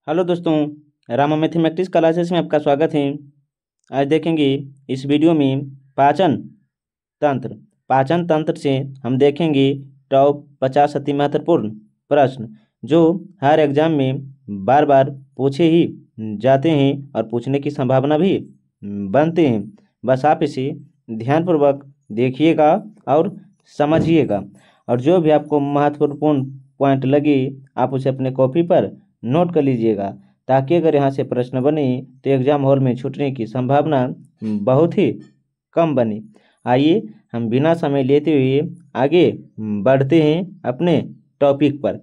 Hello दोस्तों, Rama mathematics classes में आपका स्वागत है। आज देखेंगे इस वीडियो में पाचन तंत्र। पाचन तंत्र से हम देखेंगे टॉप 50 अति महत्वपूर्ण प्रश्न जो हर एग्जाम में बार बार पूछे ही जाते हैं और पूछने की संभावना भी बनते हैं। बस आप इसे ध्यानपूर्वक देखिएगा और समझिएगा, और जो भी आपको महत्वपूर्ण पॉइंट लगे आप उसे अपने कॉपी पर नोट कर लीजिएगा, ताकि अगर यहाँ से प्रश्न बने तो एग्जाम हॉल में छूटने की संभावना बहुत ही कम बने। आइए हम बिना समय लेते हुए आगे बढ़ते हैं अपने टॉपिक पर।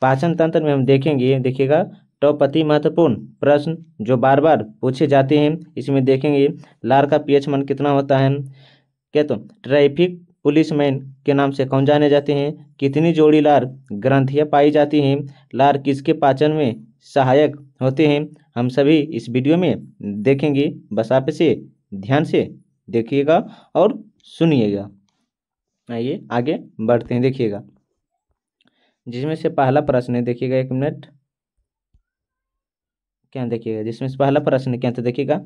पाचन तंत्र में हम देखेंगे, देखिएगा, टॉप अति महत्वपूर्ण प्रश्न जो बार बार पूछे जाते हैं। इसमें देखेंगे लार का पीएच मान कितना होता है, क्या तो ट्रैफिक पुलिसमैन के नाम से कौन जाने जाते हैं, कितनी जोड़ी लार ग्रंथियाँ पाई जाती हैं, लार किसके पाचन में सहायक होते हैं, हम सभी इस वीडियो में देखेंगे। बस आप इसे ध्यान से देखिएगा और सुनिएगा। आइए आगे बढ़ते हैं। देखिएगा, जिसमें से पहला प्रश्न है, देखिएगा, एक मिनट, क्या देखिएगा, जिसमें से पहला प्रश्न क्या था, देखिएगा,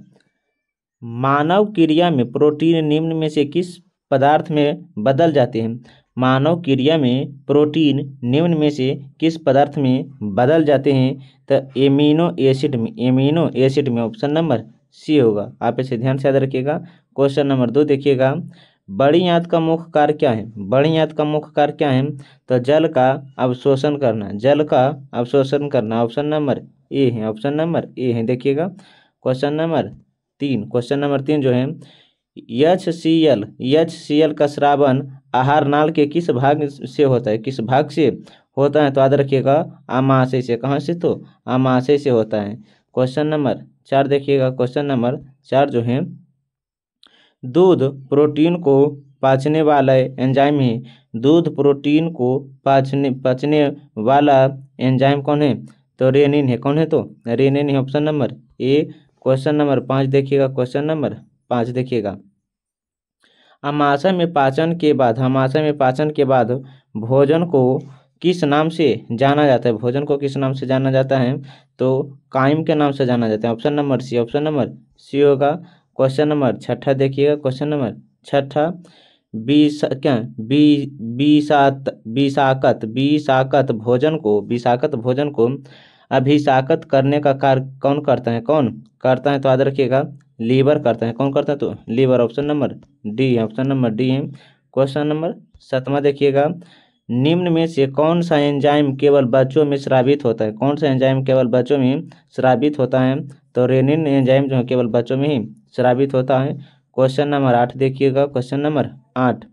मानव क्रिया में प्रोटीन निम्न में से किस पदार्थ में बदल जाते हैं। मानव क्रिया में प्रोटीन निम्न में से किस पदार्थ में बदल जाते हैं, तो एमिनो एसिड में ऑप्शन नंबर सी होगा। आप इसे ध्यान से याद रखिएगा। क्वेश्चन नंबर 2 देखिएगा, बड़ी आंत का मुख्य कार्य क्या है। बड़ी आंत का मुख्य कार्य क्या है, तो जल का अवशोषण करना, जल का अवशोषण करना। ऑप्शन नंबर ए है, ऑप्शन नंबर ए है। देखिएगा क्वेश्चन नंबर 3 जो है, एच सी एल का स्रावन आहार नाल के किस भाग से होता है, किस भाग से होता है, तो याद रखिएगा आमाशय से। कहाँ से, तो आमाशय से होता है। क्वेश्चन नंबर 4 देखिएगा, क्वेश्चन नंबर 4 जो है, दूध प्रोटीन को पाचने वाला एंजाइम है। दूध प्रोटीन को पचने वाला एंजाइम कौन है, तो रेनिन है। कौन है, तो रेनिन है। Option number A. Question number 5 देखिएगा, क्वेश्चन नंबर 5 देखिएगा, आमाशय में पाचन के बाद भोजन को किस नाम से जाना जाता है। भोजन को किस नाम से जाना जाता है, तो काइम के नाम से जाना जाता है। Option number C, option number C होगा। क्वेश्चन नंबर 6 देखिएगा, क्वेश्चन नंबर 6, विषाक्त भोजन को अभिशाकत करने का कार्य कौन करता है, तो याद रखिएगा लीवर करता है। कौन करता है, तो liver. Option number D, option number D है। क्वेश्चन नंबर 7 देखिएगा, निम्न में से कौन सा एंजाइम केवल बच्चों में स्रावित होता है। कौन सा एंजाइम केवल बच्चों में स्रावित होता है, तो रेनिन एंजाइम जो है केवल बच्चों में ही स्रावित होता है। क्वेश्चन नंबर 8 देखिएगा, क्वेश्चन नंबर 8,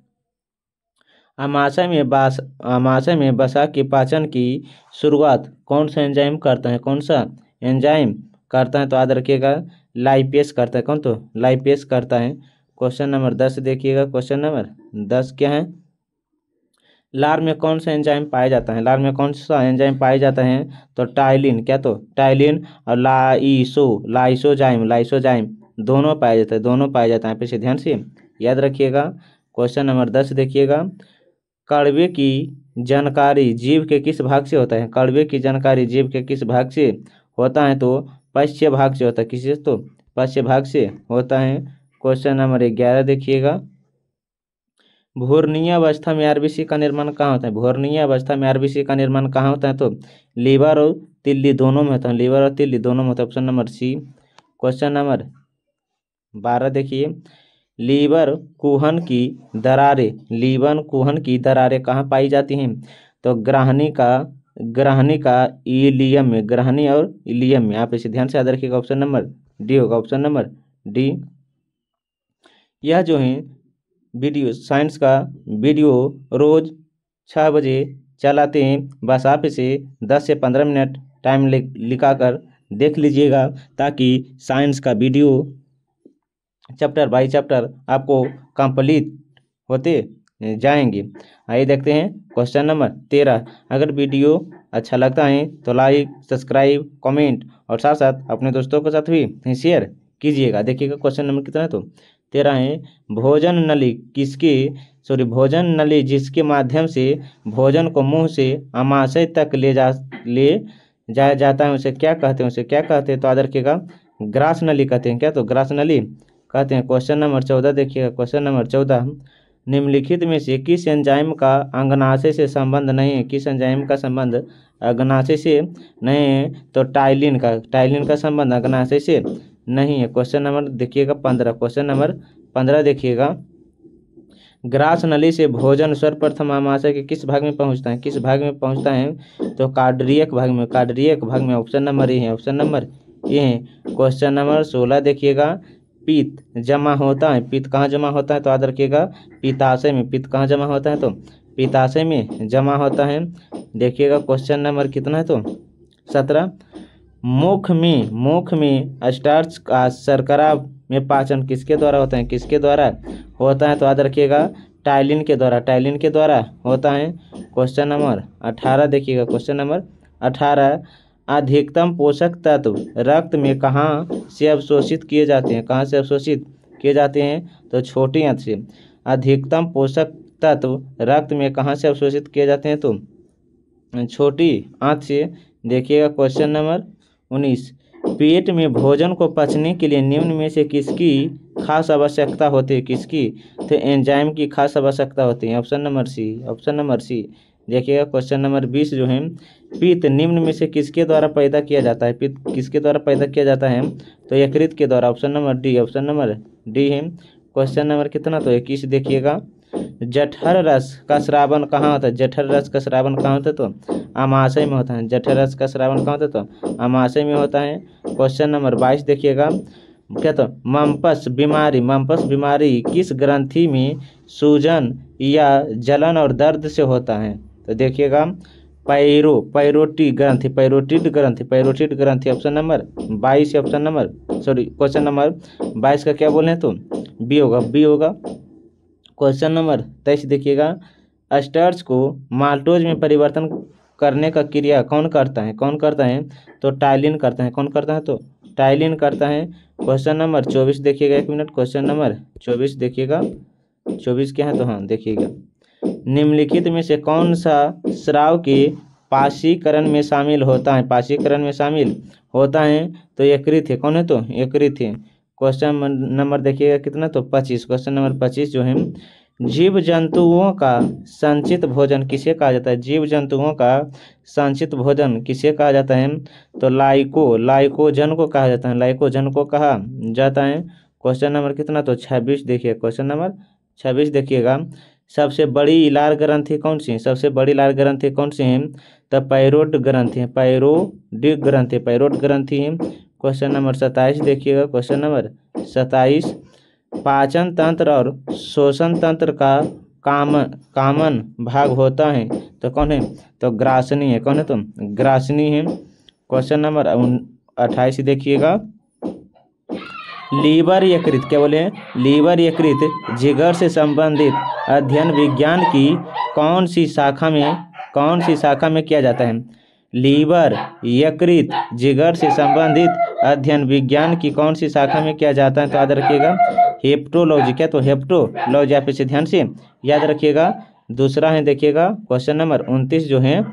आमाशय में वसा के पाचन की शुरुआत कौन सा एंजाइम करता है, कौन सा एंजाइम करता है, तो याद रखिएगा लाइपेस करता है। कौन, तो लाइपेस करता है। क्वेश्चन नंबर 10 देखिएगा, क्वेश्चन नंबर 10 क्या है, लार में कौन सा एंजाइम पाया जाता है। लार में कौन सा एंजाइम पाया जाता है, तो टाइलिन। क्या, तो टाइलिन और लाइसोजाइम दोनों पाया जाता है, दोनों पाया जाता है। आप इसे ध्यान से याद रखिएगा। क्वेश्चन नंबर 10 देखिएगा, कड़वे की जानकारी जीव के किस भाग से होता है। कड़वे की जानकारी जीव के किस भाग से होता है, तो पश्च भाग से होता है। किसी से, तो पश्च भाग से होता है। क्वेश्चन नंबर 11 देखिएगा, भूर्णीय अवस्था में आरबीसी का निर्माण कहाँ होता है। भूर्णीय अवस्था में आरबीसी का निर्माण कहाँ होता है, तो लीवर और तिल्ली दोनों में होता है। लीवर और तिल्ली दोनों में होता है। Option number C. Question number 12 देखिए, लीवर कुहन की दरारें कहाँ पाई जाती हैं, तो ग्राहनी का इलियम में, ग्राहनी और इलियम में। आप इसे ध्यान से याद रखिएगा। ऑप्शन नंबर डी होगा, ऑप्शन नंबर डी। यह जो है वीडियो, साइंस का वीडियो रोज 6 बजे चलाते हैं। बस आप इसे 10 से 15 मिनट टाइम लिखा कर देख लीजिएगा, ताकि साइंस का वीडियो चैप्टर बाई चैप्टर आपको कंप्लीट होते जाएंगे। आइए देखते हैं क्वेश्चन नंबर 13। अगर वीडियो अच्छा लगता है तो लाइक, सब्सक्राइब, कमेंट और साथ साथ अपने दोस्तों के साथ भी शेयर कीजिएगा। देखिएगा क्वेश्चन नंबर कितना है, तो 13 है, भोजन नली जिसके माध्यम से भोजन को मुंह से आमाशय तक ले जाया जाता है उसे क्या कहते हैं, उसे क्या कहते हैं, तो याद रखिएगा ग्रास नली कहते हैं। क्या, तो ग्रास नली कहते हैं। क्वेश्चन नंबर 14 देखिएगा, क्वेश्चन नंबर 14, निम्नलिखित में से किस एंजाइम का अग्नाशय से संबंध नहीं है, किस एंजाइम का संबंध अग्नाशय से नहीं है, तो टाइलिन का संबंध अग्नाशय से नहीं है। क्वेश्चन नंबर देखिएगा 15, क्वेश्चन नंबर 15 देखिएगा, ग्रास नली से भोजन सर्वप्रथम आमाशय के किस भाग में पहुंचता है, किस भाग में पहुंचता है, तो कार्डियक भाग में, कार्डियक भाग में। ऑप्शन नंबर ए है, ऑप्शन नंबर ए है। क्वेश्चन नंबर 16 देखिएगा, पित्त जमा होता है, पित्त कहाँ जमा होता है, तो याद रखिएगा पित्ताशय में, पित्त कहाँ जमा होता है, तो पित्ताशय में जमा होता है। देखिएगा क्वेश्चन नंबर कितना है, तो 17, मुख में स्टार्च का शर्करा में पाचन किसके द्वारा होता है, किसके द्वारा होता है, तो याद रखिएगा टाइलिन के द्वारा, टाइलिन के द्वारा होता है। क्वेश्चन नंबर 18 देखिएगा, क्वेश्चन नंबर 18, अधिकतम पोषक तत्व रक्त में कहाँ से अवशोषित किए जाते हैं, कहाँ से अवशोषित किए जाते हैं, तो छोटी आंत से। अधिकतम पोषक तत्व रक्त में कहाँ से अवशोषित किए जाते हैं, तो छोटी आंत से। देखिएगा क्वेश्चन नंबर 19, पेट में भोजन को पचने के लिए निम्न में से किसकी खास आवश्यकता होती है, किसकी, तो एंजाइम की खास आवश्यकता होती है। Option number C, option number C. देखिएगा क्वेश्चन नंबर 20 जो है, पित्त निम्न में से किसके द्वारा पैदा किया जाता है, पित्त किसके द्वारा पैदा किया जाता है, तो यकृत के द्वारा। Option number D, option number D है। क्वेश्चन नंबर कितना, तो 21 देखिएगा, जठर रस का स्रावन कहाँ होता है, जठर रस का स्रावन कहाँ होता है, तो आमाशय में होता है। जठर रस का स्रावन कहाँ होता है, तो आमाशय में होता है। क्वेश्चन नंबर 22 देखिएगा, क्या, तो मम्पस बीमारी किस ग्रंथि में सूजन या जलन और दर्द से होता है, तो देखिएगा पैरोटिड ग्रंथि। Option number 22, option number question number 22 का क्या बोले, तो बी होगा, बी होगा। क्वेश्चन नंबर 23 देखिएगा, स्टार्च को माल्टोज में परिवर्तन करने का क्रिया कौन करता है, कौन करता है, तो टाइलिन करता है, कौन करता है, तो टाइलिन करता है। क्वेश्चन नंबर 24 देखिएगा, एक मिनट, क्वेश्चन नंबर 24 देखिएगा, 24 क्या है, तो हाँ देखिएगा, निम्नलिखित में से कौन सा स्राव के पाशीकरण में शामिल होता है, पाशीकरण में शामिल होता है, तो यकृत है, कौन है, तो यकृत है। क्वेश्चन नंबर देखिएगा कितना, तो 25, क्वेश्चन नंबर 25 जो है, जीव जंतुओं का संचित भोजन किसे कहा जाता है, जीव जंतुओं का संचित भोजन किसे कहा जाता है, तो लाइकोजन को कहा जाता है, लाइकोजन को कहा जाता है। क्वेश्चन नंबर कितना, तो 26 देखिए, क्वेश्चन नंबर 26 देखिएगा, सबसे बड़ी लार ग्रंथि कौन सी है, सबसे बड़ी लार ग्रंथि कौन सी है, तो पैरोड ग्रंथि है, पैरोडिक ग्रंथि, पैरोड ग्रंथि है। क्वेश्चन नंबर 27 देखिएगा, क्वेश्चन नंबर 27, पाचन तंत्र और श्वसन तंत्र का कामन भाग होता है, तो कौन है, तो ग्रासनी है, कौन है, तो ग्रासनी है। क्वेश्चन नंबर 28 देखिएगा, लीवर यकृत, क्या बोले, लीवर यकृत जिगर से संबंधित अध्ययन विज्ञान की कौन सी शाखा में किया जाता है, लीवर यकृत जिगर से संबंधित अध्ययन विज्ञान की कौन सी शाखा में किया जाता है, तो याद रखिएगा हेप्टोलॉजी। क्या, तो हेप्टोलॉजी, आप इसे ध्यान से याद रखिएगा। दूसरा है देखिएगा क्वेश्चन नंबर 29 जो है,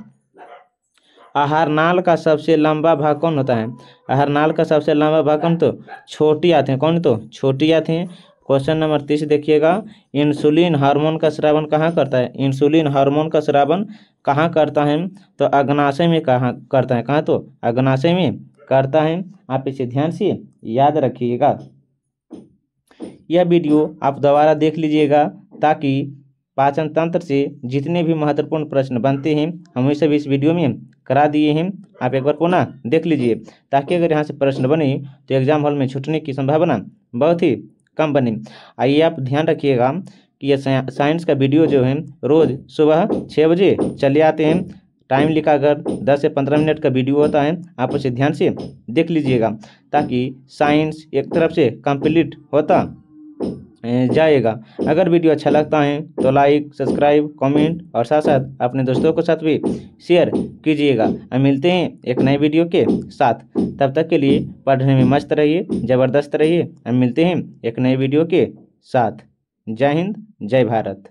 आहार नाल का सबसे लंबा भाग कौन होता है, आहार नाल का सबसे लंबा भाग कौन, तो छोटी आंत है, कौन, तो छोटी आंत है। क्वेश्चन नंबर 30 देखिएगा, इंसुलिन हार्मोन का स्रावन कहाँ करता है, इंसुलिन हार्मोन का स्रावन कहाँ करता है, तो अग्नाशय में कहाँ करता है, कहाँ, तो अग्नाशय में करता है। आप इसे ध्यान से याद रखिएगा। यह वीडियो आप दोबारा देख लीजिएगा ताकि पाचन तंत्र से जितने भी महत्वपूर्ण प्रश्न बनते हैं हम सब इस वीडियो में करा दिए हैं। आप एक बार पुनः देख लीजिए ताकि अगर यहाँ से प्रश्न बने तो एग्जाम हॉल में छूटने की संभावना बहुत ही कम बने। आइए आप ध्यान रखिएगा कि यह साइंस का वीडियो जो है रोज़ सुबह 6 बजे चले आते हैं। टाइम लिखा अगर 10 से 15 मिनट का वीडियो होता है, आप उसे ध्यान से देख लीजिएगा ताकि साइंस एक तरफ से कंप्लीट होता जाएगा। अगर वीडियो अच्छा लगता है तो लाइक, सब्सक्राइब, कमेंट और साथ साथ अपने दोस्तों के साथ भी शेयर कीजिएगा। हम मिलते हैं एक नए वीडियो के साथ, तब तक के लिए पढ़ने में मस्त रहिए, ज़बरदस्त रहिए। हम मिलते हैं एक नए वीडियो के साथ। जय हिंद, जय भारत।